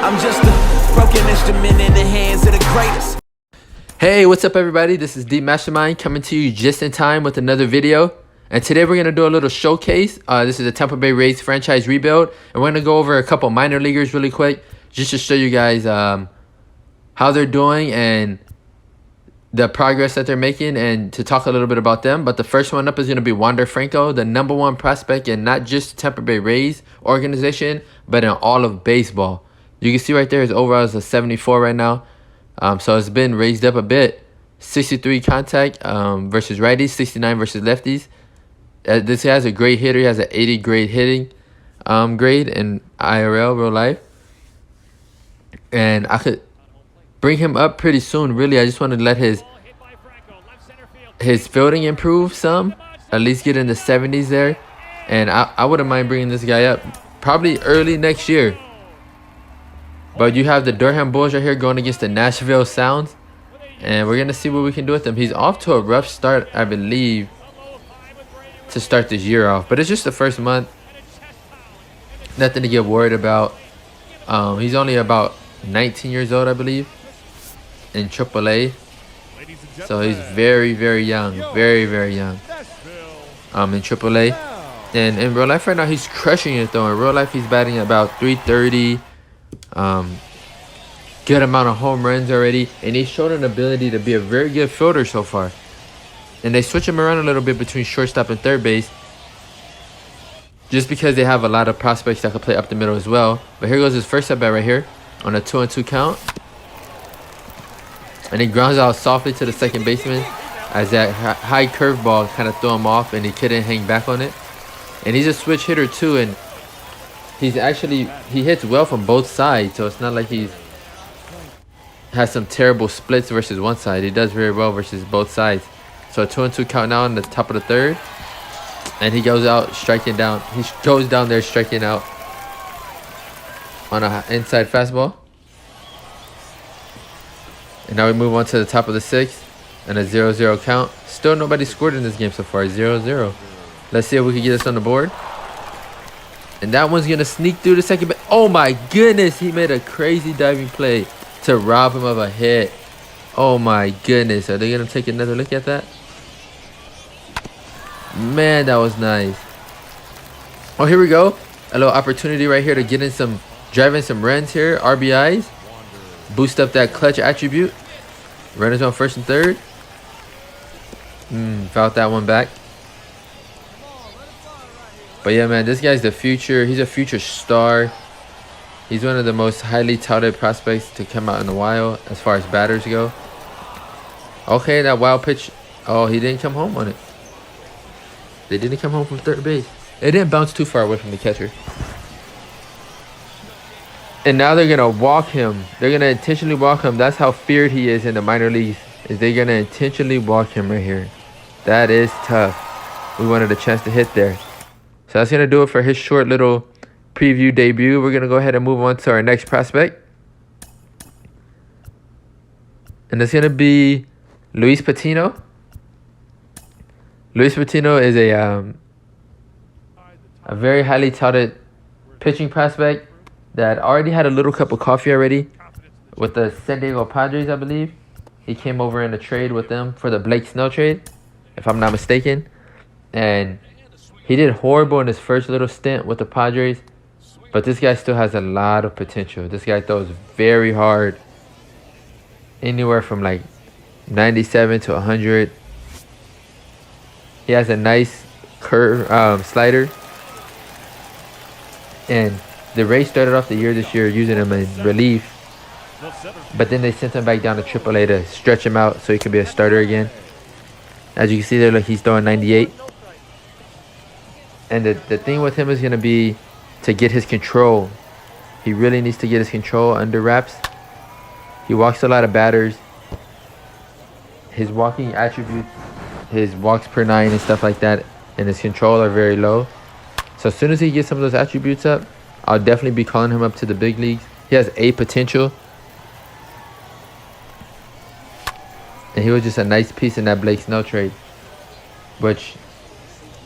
I'm just a broken instrument in the hands of the greatest. Hey, what's up everybody? This is D Mastermind coming to you just in time with another video. And today we're going to do a little showcase. This is a Tampa Bay Rays franchise rebuild. And we're going to go over a couple minor leaguers really quick. Just to show you guys how they're doing and the progress that they're making. And to talk a little bit about them. But the first one up is going to be Franco, the #1 prospect in not just Tampa Bay Rays organization, but in all of baseball. You can see right there his overall is a 74 right now. So it's been raised up a bit. 63 contact versus righties, 69 versus lefties. This guy has a great hitter. He has an 80 grade hitting grade in IRL, real life. And I could bring him up pretty soon, really. I just want to let his fielding improve some. At least get in the 70s there. And I wouldn't mind bringing this guy up probably early next year. But you have the Durham Bulls right here going against the Nashville Sounds. And we're going to see what we can do with them. He's off to a rough start, I believe, to start this year off. But it's just the first month. Nothing to get worried about. He's only about 19 years old, I believe, in AAA. So he's very, very young. Very, very young. In AAA. And in real life right now, he's crushing it, though. In real life, he's batting about 330. Good amount of home runs already, and he's shown an ability to be a very good fielder so far. And they switch him around a little bit between shortstop and third base, just because they have a lot of prospects that can play up the middle as well. But here goes his first at bat right here on a 2-2 count, and he grounds out softly to the second baseman as that high curveball kind of threw him off, and he couldn't hang back on it. And he's a switch hitter too, and he hits well from both sides, so it's not like he's has some terrible splits versus one side. He does very well versus both sides. So a 2-2 count now on the top of the third, and he goes out striking down. He goes down there striking out on a inside fastball. And now we move on to the top of the sixth and a 0-0 count. Still nobody scored in this game so far. 0-0. Let's see if we can get this on the board. And that one's going to sneak through the second base. Oh my goodness. He made a crazy diving play to rob him of a hit. Oh my goodness. Are they going to take another look at that? Man, that was nice. Oh, here we go. A little opportunity right here to get in some, drive in some runs here. RBIs. Boost up that clutch attribute. Runners on first and third. Fouled that one back. But yeah, man, this guy's the future. He's a future star. He's one of the most highly touted prospects to come out in a while as far as batters go. Okay, that wild pitch. Oh, he didn't come home on it. They didn't come home from third base. It didn't bounce too far away from the catcher. And now they're going to walk him. They're going to intentionally walk him. That's how feared he is in the minor leagues. Is they're going to intentionally walk him right here. That is tough. We wanted a chance to hit there. So that's going to do it for his short little preview debut. We're going to go ahead and move on to our next prospect. And it's going to be Luis Patino. Luis Patino is a very highly touted pitching prospect that already had a little cup of coffee already with the San Diego Padres, I believe. He came over in a trade with them for the Blake Snell trade, if I'm not mistaken. And he did horrible in his first little stint with the Padres, but this guy still has a lot of potential. This guy throws very hard, anywhere from like 97 to 100. He has a nice curve slider, and the Rays started off the year this year using him in relief, but then they sent him back down to AAA to stretch him out so he could be a starter again. As you can see there, look, he's throwing 98. And the thing with him is going to be to get his control. He really needs to get his control under wraps. He walks a lot of batters. His walking attributes, his walks per 9 and stuff like that, and his control are very low. So as soon as he gets some of those attributes up, I'll definitely be calling him up to the big leagues. He has A potential. And he was just a nice piece in that Blake Snell trade, which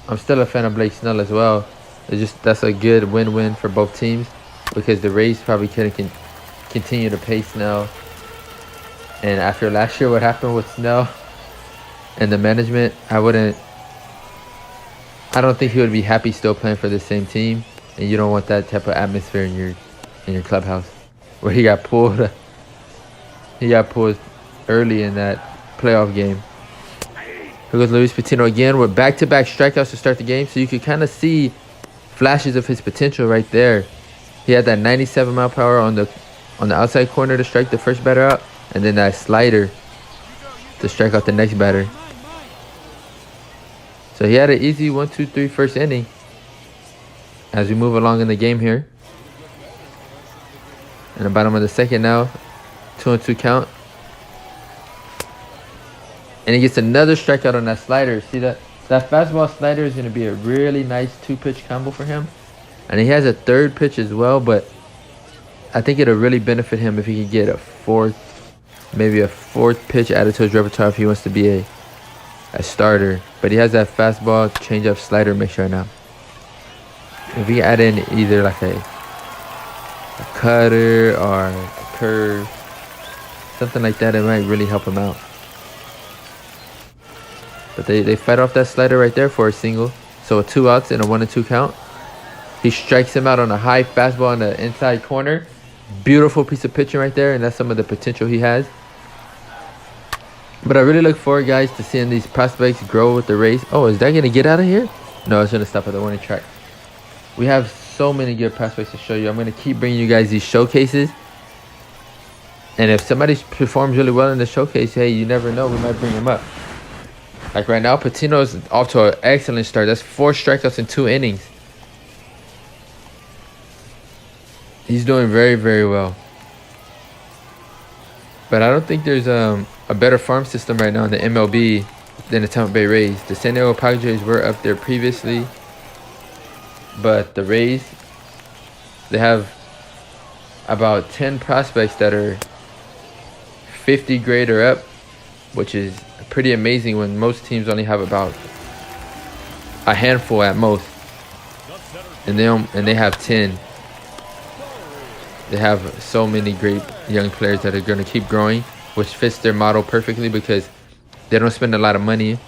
I'm still a fan of Blake Snell as well. It's just that's a good win-win for both teams, because the Rays probably couldn't continue to pay Snell. And after last year, what happened with Snell and the management, I don't think he would be happy still playing for the same team. And you don't want that type of atmosphere in your clubhouse. Where he got pulled early in that playoff game. Here goes Luis Patino again with back-to-back strikeouts to start the game. So you could kind of see flashes of his potential right there. He had that 97 mile per hour on the outside corner to strike the first batter out, and then that slider to strike out the next batter. So he had an easy 1-2-3 first inning. As we move along in the game here, in the bottom of the second now, 2-2 count. And he gets another strikeout on that slider. See that fastball slider is going to be a really nice 2-pitch combo for him. And he has a third pitch as well, but I think it'll really benefit him if he can get maybe a fourth pitch added to his repertoire if he wants to be a starter. But he has that fastball, changeup, slider mix right now. If we add in either like a cutter or a curve, something like that, it might really help him out. But they fight off that slider right there for a single. So 2 outs and a 1-2 count. He strikes him out on a high fastball on the inside corner. Beautiful piece of pitching right there, and that's some of the potential he has. But I really look forward, guys, to seeing these prospects grow with the Rays. Oh, is that going to get out of here? No, it's going to stop at the warning track. We have so many good prospects to show you. I'm going to keep bringing you guys these showcases. And if somebody performs really well in the showcase, hey, you never know. We might bring him up. Like right now, Patino's off to an excellent start. That's 4 strikeouts in 2 innings. He's doing very, very well. But I don't think there's a better farm system right now in the MLB than the Tampa Bay Rays. The San Diego Padres were up there previously. But the Rays, they have about 10 prospects that are 50 grade or up, which is pretty amazing when most teams only have about a handful at most. And they have 10. They have so many great young players that are going to keep growing, which fits their model perfectly because they don't spend a lot of money.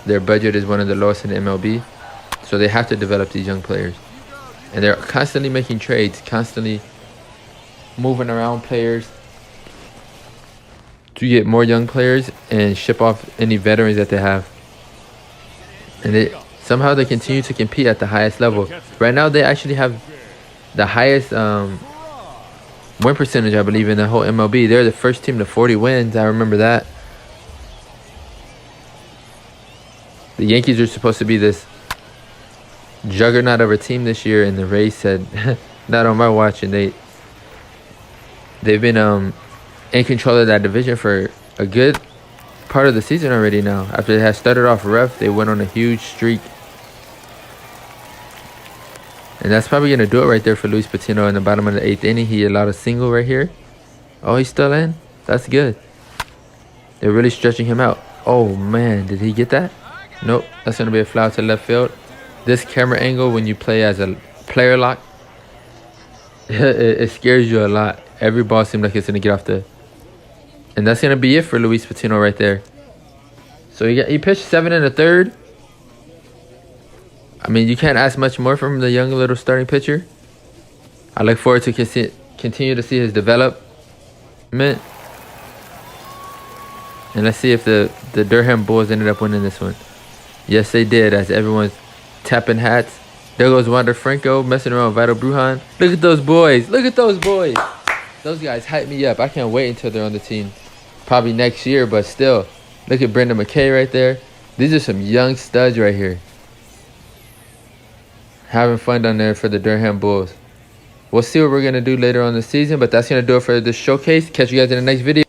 Their budget is one of the lowest in the MLB. So they have to develop these young players. And they're constantly making trades, constantly moving around players to get more young players and ship off any veterans that they have. And somehow they continue to compete at the highest level. Right now they actually have the highest win percentage, I believe, in the whole MLB. They're the first team to 40 wins. I remember that. The Yankees are supposed to be this juggernaut of a team this year, and the Rays said, not on my watch. And they've been in control of that division for a good part of the season already now. After they had started off rough, they went on a huge streak. And that's probably going to do it right there for Luis Patino in the bottom of the 8th inning. He allowed a single right here. Oh, he's still in? That's good. They're really stretching him out. Oh, man. Did he get that? Nope. That's going to be a fly to left field. This camera angle, when you play as a player lock, it scares you a lot. Every ball seems like it's going to get off the... And that's going to be it for Luis Patino right there. So he pitched 7 1/3. I mean, you can't ask much more from the young little starting pitcher. I look forward to continue to see his development. And let's see if the Durham Bulls ended up winning this one. Yes, they did, as everyone's tapping hats. There goes Wander Franco messing around with Vital Brujan. Look at those boys. Look at those boys. Those guys hype me up. I can't wait until they're on the team. Probably next year, but still. Look at Brendan McKay right there. These are some young studs right here. Having fun down there for the Durham Bulls. We'll see what we're going to do later on in the season, but that's going to do it for this showcase. Catch you guys in the next video.